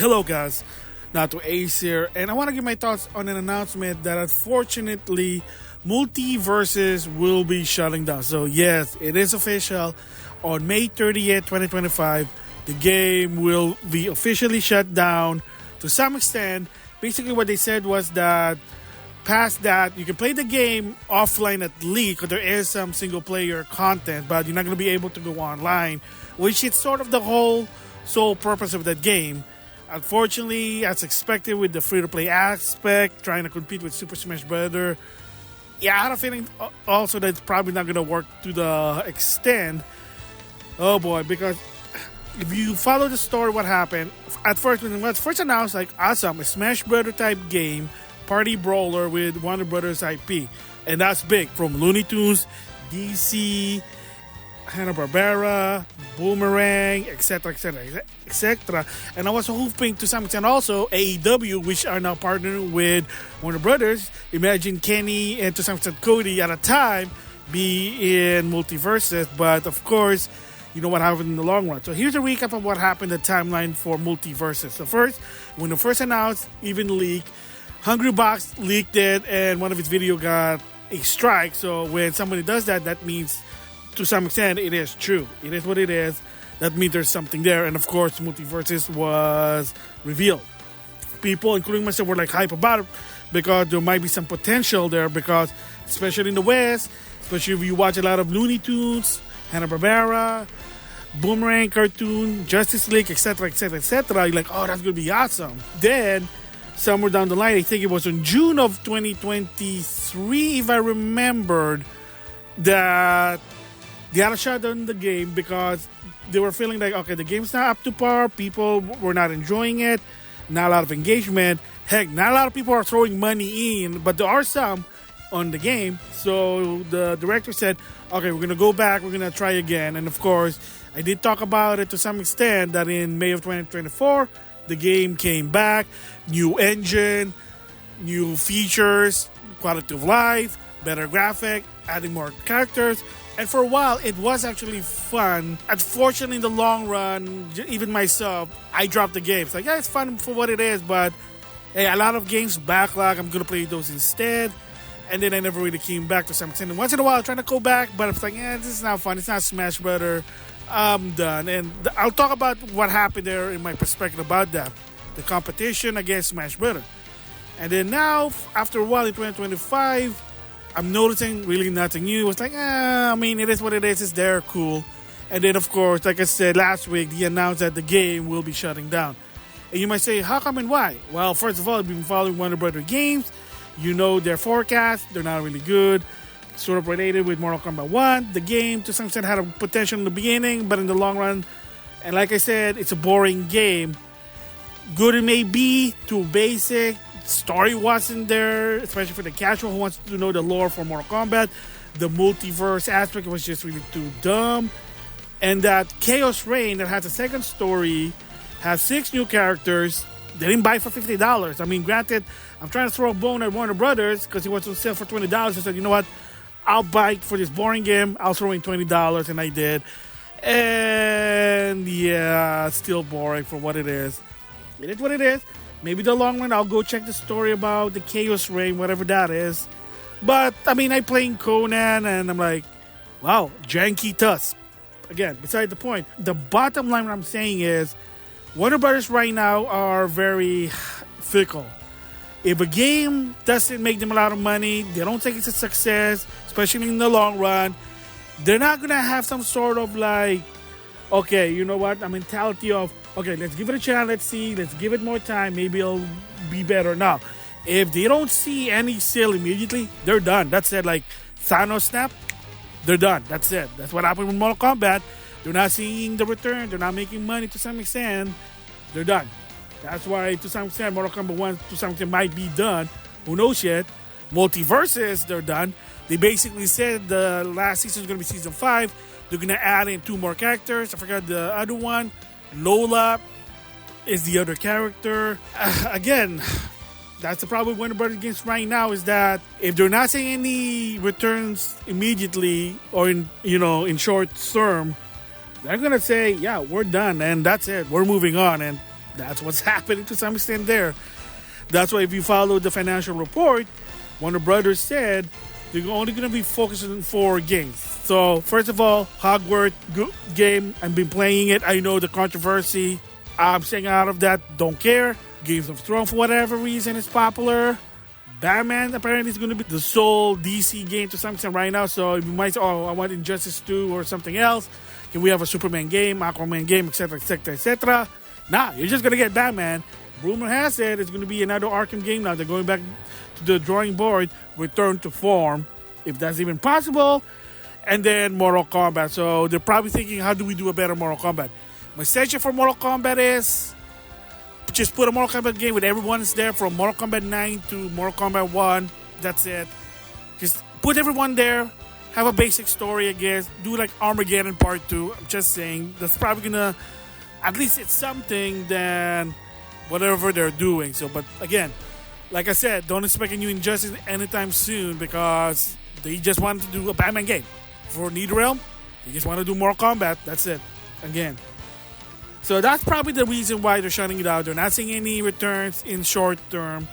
Hello guys, NautoAis here, and I want to give my thoughts on an announcement that unfortunately Multiversus will be shutting down. So yes, it is official. On May 30th, 2025, the game will be officially shut down to some extent. Basically what they said was that past that, you can play the game offline at least, because there is some single player content, but you're not going to be able to go online, which is sort of the whole sole purpose of that game. Unfortunately, as expected with the free-to-play aspect, trying to compete with Super Smash Bros. Yeah, I had a feeling also that it's probably not going to work to the extent. Oh boy, because if you follow the story, what happened, at first, when it was first announced, like, awesome, a Smash Bros. Type game, party brawler with Warner Brothers IP. And that's big, from Looney Tunes, DC, Hanna-Barbera, Boomerang, etc., etc., etc. And I was hoping to some extent also AEW, which are now partnering with Warner Brothers. Imagine Kenny and to some extent Cody at a time be in Multiversus. But of course, you know what happened in the long run. So here's a recap of what happened, the timeline for Multiversus. So first, when it first announced, even leaked, Hungry Box leaked it and one of his videos got a strike. So when somebody does that, that means to some extent it is true. It is what it is. That means there's something there. And of course, Multiversus was revealed. People, including myself, were like hype about it because there might be some potential there, because especially in the West, especially if you watch a lot of Looney Tunes, Hanna-Barbera, Boomerang cartoon, Justice League, etc., etc., etc., you're like, oh, that's going to be awesome. Then somewhere down the line, I think it was in June of 2023, if I remembered, that they had to shut down the game because they were feeling like, okay, the game's not up to par, people were not enjoying it, not a lot of engagement. Heck, not a lot of people are throwing money in, but there are some on the game. So the director said, okay, we're going to go back, we're going to try again. And of course, I did talk about it to some extent that in May of 2024, the game came back, new engine, new features, quality of life, better graphic, adding more characters. And for a while, it was actually fun. Unfortunately, in the long run, even myself, I dropped the game. It's like, yeah, it's fun for what it is, but hey, a lot of games backlog, I'm going to play those instead. And then I never really came back to some extent. And once in a while, I'm trying to go back, but it's like, yeah, this is not fun. It's not Smash Brothers. I'm done. And I'll talk about what happened there in my perspective about that. The competition against Smash Brothers. And then now, after a while in 2025, I'm noticing really nothing new. It's like, I mean, it is what it is. It's there, cool. And then, of course, like I said last week, they announced that the game will be shutting down. And you might say, how come and why? Well, first of all, I've been following Warner Brothers games. You know their forecasts. They're not really good. Sort of related with Mortal Kombat 1. The game, to some extent, had a potential in the beginning, but in the long run, and like I said, it's a boring game. Good it may be, too basic. Story wasn't there, especially for the casual who wants to know the lore for Mortal Kombat. The multiverse aspect was just really too dumb. And that Chaos Reign that has a second story has 6 new characters. They didn't buy for $50. I mean, granted, I'm trying to throw a bone at Warner Brothers because he wants to sell for $20. I said, you know what? I'll buy for this boring game. I'll throw in $20, and I did. And yeah, still boring for what it is. It is what it is. Maybe the long run, I'll go check the story about the Chaos Reign, whatever that is. But, I mean, I'm playing Conan, and I'm like, wow, janky tusk. Again, beside the point. The bottom line, what I'm saying is, Warner Brothers right now are very fickle. If a game doesn't make them a lot of money, they don't think it's a success, especially in the long run, they're not going to have some sort of like, okay, you know what, a mentality of, okay, let's give it a chance, let's see, let's give it more time, maybe it'll be better. Now, if they don't see any sale immediately, they're done. That's it, like Thanos snap, they're done. That's it. That's what happened with Mortal Kombat. They're not seeing the return, they're not making money to some extent, they're done. That's why, to some extent, Mortal Kombat 1 to some extent might be done. Who knows yet? Multiversus, they're done. They basically said the last season is going to be season 5. They're going to add in 2 more characters. I forgot the other one. Lola is the other character. Again, that's the problem with Warner Brothers games right now, is that if they're not seeing any returns immediately or in short term, they're going to say, yeah, we're done and that's it. We're moving on. And That's what's happening to some extent there. That's why if you follow the financial report, Warner Brothers said they're only going to be focusing on 4 games. So, first of all, Hogwarts game, I've been playing it. I know the controversy. I'm staying out of that. Don't care. Games of Thrones, for whatever reason, is popular. Batman apparently is going to be the sole DC game to some extent right now. So, you might say, oh, I want Injustice 2 or something else. Can we have a Superman game, Aquaman game, etc., etc., etc.? Nah, you're just going to get Batman. Rumor has it it's going to be another Arkham game now. They're going back to the drawing board, return to form, if that's even possible. And then Mortal Kombat. So they're probably thinking, how do we do a better Mortal Kombat? My suggestion for Mortal Kombat is just put a Mortal Kombat game with everyone's there from Mortal Kombat 9 to Mortal Kombat 1. That's it. Just put everyone there. Have a basic story, I guess. Do like Armageddon Part 2. I'm just saying. That's probably going to... At least it's something than whatever they're doing. So, but again, like I said, don't expect a new Injustice anytime soon because they just wanted to do a Batman game. For NetherRealm, they just want to do Mortal Kombat. That's it. Again. So that's probably the reason why they're shutting it out. They're not seeing any returns in short term.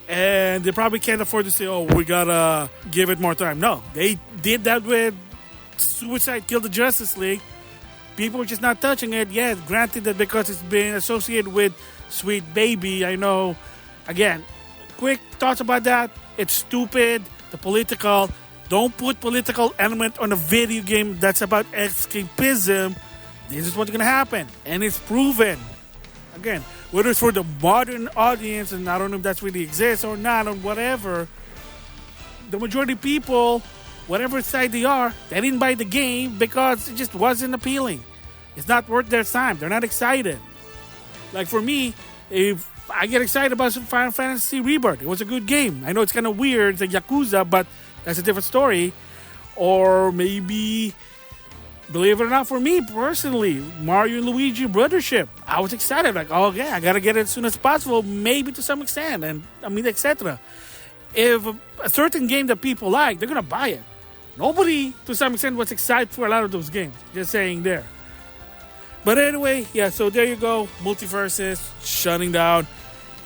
And they probably can't afford to say, oh, we gotta give it more time. No, they did that with Suicide Kill the Justice League. People are just not touching it. Yes, granted that because it's been associated with Sweet Baby. I know, again, quick thoughts about that. It's stupid. The political. Don't put political element on a video game that's about escapism. This is what's going to happen. And it's proven. Again, whether it's for the modern audience, and I don't know if that really exists or not, or whatever, the majority of people, whatever side they are, they didn't buy the game because it just wasn't appealing. It's not worth their time. They're not excited. Like for me, if I get excited about Final Fantasy Rebirth, it was a good game. I know it's kind of weird, it's like Yakuza, but that's a different story. Or maybe, believe it or not, for me personally, Mario and Luigi Brothership. I was excited, like, oh yeah, I gotta get it as soon as possible, maybe to some extent, and I mean, etc. If a certain game that people like, they're gonna buy it. Nobody, to some extent, was excited for a lot of those games. Just saying there. But anyway, yeah, so there you go. Multiversus shutting down.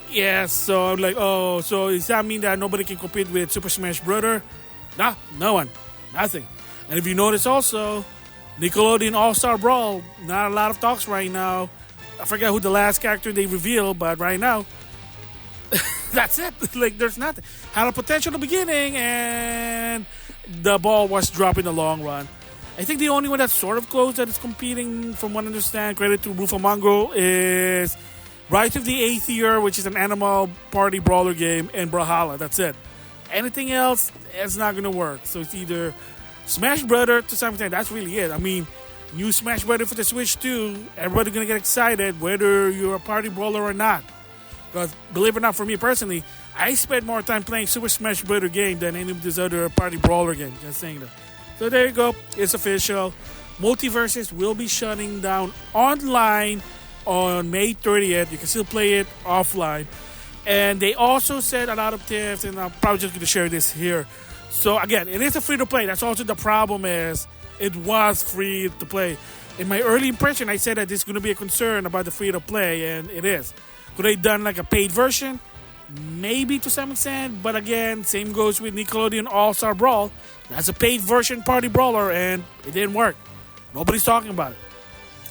Yeah, so I'm like, oh, so does that mean that nobody can compete with Super Smash Bros.? Nah, no one. Nothing. And if you notice also, Nickelodeon All-Star Brawl, not a lot of talks right now. I forget who the last character they revealed, but right now, that's it. Like, there's nothing. Had a potential in the beginning, and the ball was dropped in the long run. I think the only one that's sort of close that is competing, from what I understand, credit to Rufo Mongrel, is Rise of the Aether, which is an animal party brawler game, and Brawlhalla. That's it. Anything else, it's not going to work. So it's either Smash Brother to some extent. That's really it. I mean, new Smash Brother for the Switch 2, everybody's going to get excited whether you're a party brawler or not. Because believe it or not, for me personally, I spend more time playing Super Smash Bros. Game than any of these other party brawler games. Just saying that. So there you go. It's official. Multiversus will be shutting down online on May 30th. You can still play it offline. And they also said a lot of tips, and I'm probably just going to share this here. So again, it is a free-to-play. That's also the problem is it was free to play. In my early impression, I said that this is going to be a concern about the free-to-play, and it is. Could they done like a paid version? Maybe to some extent, but again, same goes with Nickelodeon All-Star Brawl. That's a paid version party brawler, and it didn't work. Nobody's talking about it.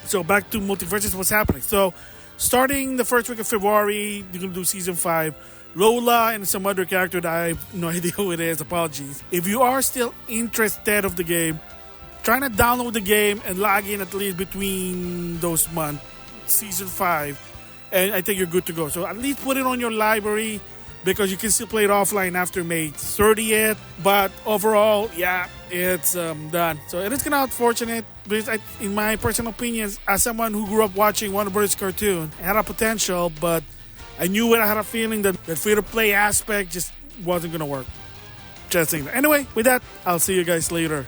So back to Multiversus, what's happening. So starting the first week of February, they're going to do Season 5. Lola and some other character that I have no idea who it is, apologies. If you are still interested of the game, try to download the game and log in at least between those months, Season 5. And I think you're good to go. So at least put it on your library because you can still play it offline after May 30th. But overall, yeah, it's done. So it is kind of unfortunate because in my personal opinion, as someone who grew up watching Warner Bros. Cartoon, it had a potential, but I knew it. I had a feeling that the free-to-play aspect just wasn't going to work. Just saying that. Anyway, with that, I'll see you guys later.